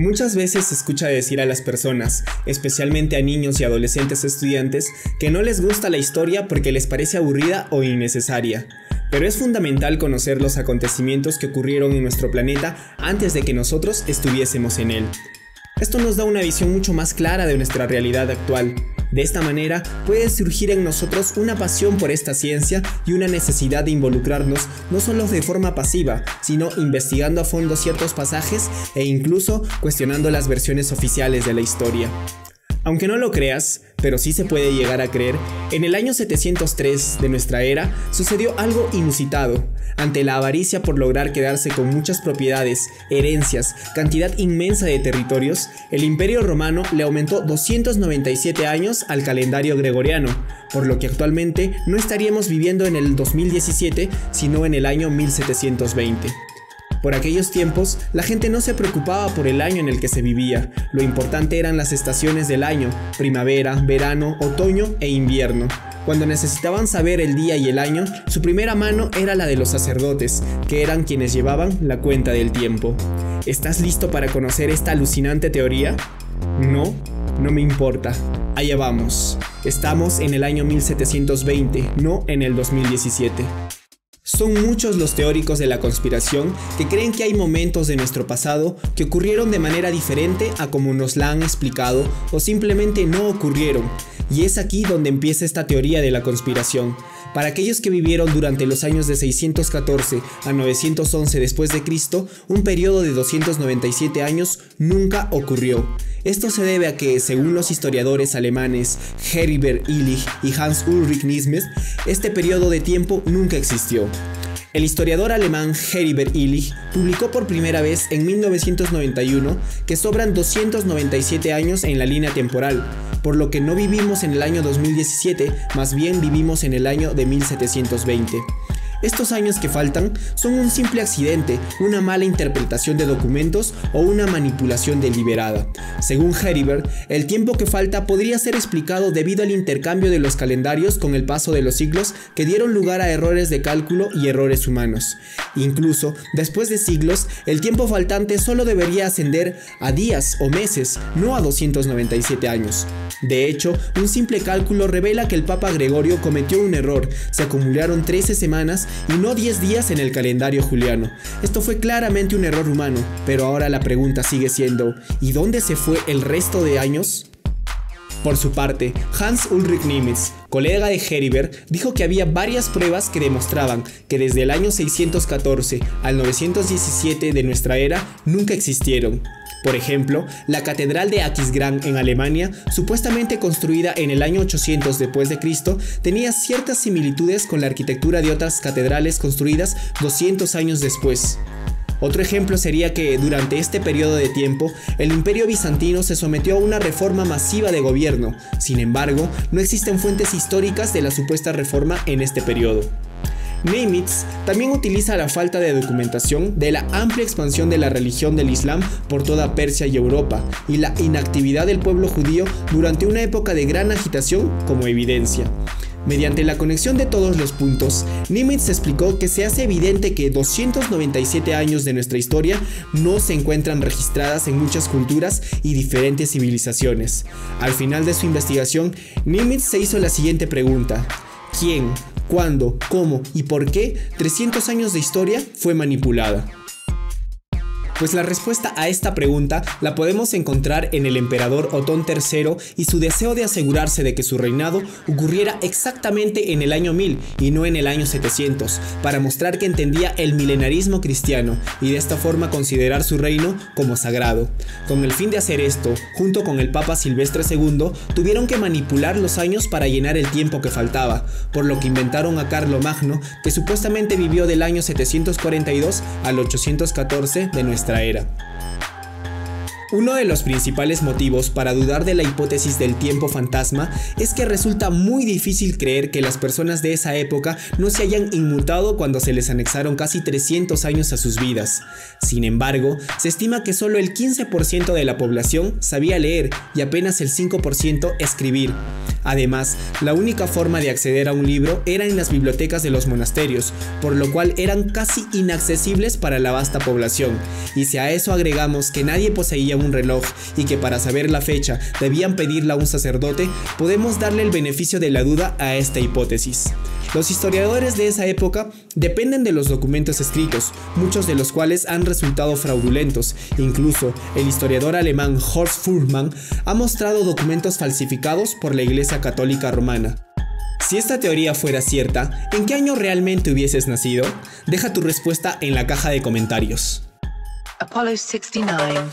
Muchas veces se escucha decir a las personas, especialmente a niños y adolescentes estudiantes, que no les gusta la historia porque les parece aburrida o innecesaria. Pero es fundamental conocer los acontecimientos que ocurrieron en nuestro planeta antes de que nosotros estuviésemos en él. Esto nos da una visión mucho más clara de nuestra realidad actual. De esta manera puede surgir en nosotros una pasión por esta ciencia y una necesidad de involucrarnos no solo de forma pasiva, sino investigando a fondo ciertos pasajes e incluso cuestionando las versiones oficiales de la historia. Aunque no lo creas, pero sí se puede llegar a creer, en el año 703 de nuestra era sucedió algo inusitado. Ante la avaricia por lograr quedarse con muchas propiedades, herencias, cantidad inmensa de territorios, el Imperio Romano le aumentó 297 años al calendario gregoriano, por lo que actualmente no estaríamos viviendo en el 2017, sino en el año 1720. Por aquellos tiempos, la gente no se preocupaba por el año en el que se vivía, lo importante eran las estaciones del año, primavera, verano, otoño e invierno. Cuando necesitaban saber el día y el año, su primera mano era la de los sacerdotes, que eran quienes llevaban la cuenta del tiempo. ¿Estás listo para conocer esta alucinante teoría? No, no me importa. Allá vamos. Estamos en el año 1720, no en el 2017. Son muchos los teóricos de la conspiración que creen que hay momentos de nuestro pasado que ocurrieron de manera diferente a como nos la han explicado o simplemente no ocurrieron. Y es aquí donde empieza esta teoría de la conspiración. Para aquellos que vivieron durante los años de 614 a 911 después de Cristo, un periodo de 297 años nunca ocurrió. Esto se debe a que, según los historiadores alemanes Heribert Illig y Hans Ulrich Nismes, este periodo de tiempo nunca existió. El historiador alemán Heribert Illig publicó por primera vez en 1991 que sobran 297 años en la línea temporal, por lo que no vivimos en el año 2017, más bien vivimos en el año de 1720. Estos años que faltan son un simple accidente, una mala interpretación de documentos o una manipulación deliberada. Según Heribert, el tiempo que falta podría ser explicado debido al intercambio de los calendarios con el paso de los siglos que dieron lugar a errores de cálculo y errores humanos. Incluso, después de siglos, el tiempo faltante solo debería ascender a días o meses, no a 297 años. De hecho, un simple cálculo revela que el Papa Gregorio cometió un error, se acumularon 13 semanas y no 10 días en el calendario juliano. Esto fue claramente un error humano, pero ahora la pregunta sigue siendo, ¿y dónde se fue el resto de años? Por su parte, Hans Ulrich Niemitz, colega de Heribert, dijo que había varias pruebas que demostraban que desde el año 614 al 917 de nuestra era nunca existieron. Por ejemplo, la catedral de Aquisgrán en Alemania, supuestamente construida en el año 800 después de Cristo, tenía ciertas similitudes con la arquitectura de otras catedrales construidas 200 años después. Otro ejemplo sería que durante este periodo de tiempo, el Imperio Bizantino se sometió a una reforma masiva de gobierno. Sin embargo, no existen fuentes históricas de la supuesta reforma en este periodo. Niemitz también utiliza la falta de documentación de la amplia expansión de la religión del Islam por toda Persia y Europa y la inactividad del pueblo judío durante una época de gran agitación como evidencia. Mediante la conexión de todos los puntos, Niemitz explicó que se hace evidente que 297 años de nuestra historia no se encuentran registradas en muchas culturas y diferentes civilizaciones. Al final de su investigación, Niemitz se hizo la siguiente pregunta: ¿quién, cuándo, cómo y por qué 300 años de historia fue manipulada? Pues la respuesta a esta pregunta la podemos encontrar en el emperador Otón III y su deseo de asegurarse de que su reinado ocurriera exactamente en el año 1000 y no en el año 700, para mostrar que entendía el milenarismo cristiano y de esta forma considerar su reino como sagrado. Con el fin de hacer esto, junto con el Papa Silvestre II, tuvieron que manipular los años para llenar el tiempo que faltaba, por lo que inventaron a Carlomagno, que supuestamente vivió del año 742 al 814 de nuestra era. Uno de los principales motivos para dudar de la hipótesis del tiempo fantasma es que resulta muy difícil creer que las personas de esa época no se hayan inmutado cuando se les anexaron casi 300 años a sus vidas. Sin embargo, se estima que solo el 15% de la población sabía leer y apenas el 5% escribir. Además, la única forma de acceder a un libro era en las bibliotecas de los monasterios, por lo cual eran casi inaccesibles para la vasta población. Y si a eso agregamos que nadie poseía un un reloj y que para saber la fecha debían pedirla a un sacerdote, podemos darle el beneficio de la duda a esta hipótesis. Los historiadores de esa época dependen de los documentos escritos, muchos de los cuales han resultado fraudulentos. Incluso el historiador alemán Horst Fuhrmann ha mostrado documentos falsificados por la Iglesia Católica Romana. Si esta teoría fuera cierta, ¿en qué año realmente hubieses nacido? Deja tu respuesta en la caja de comentarios. Apollo 69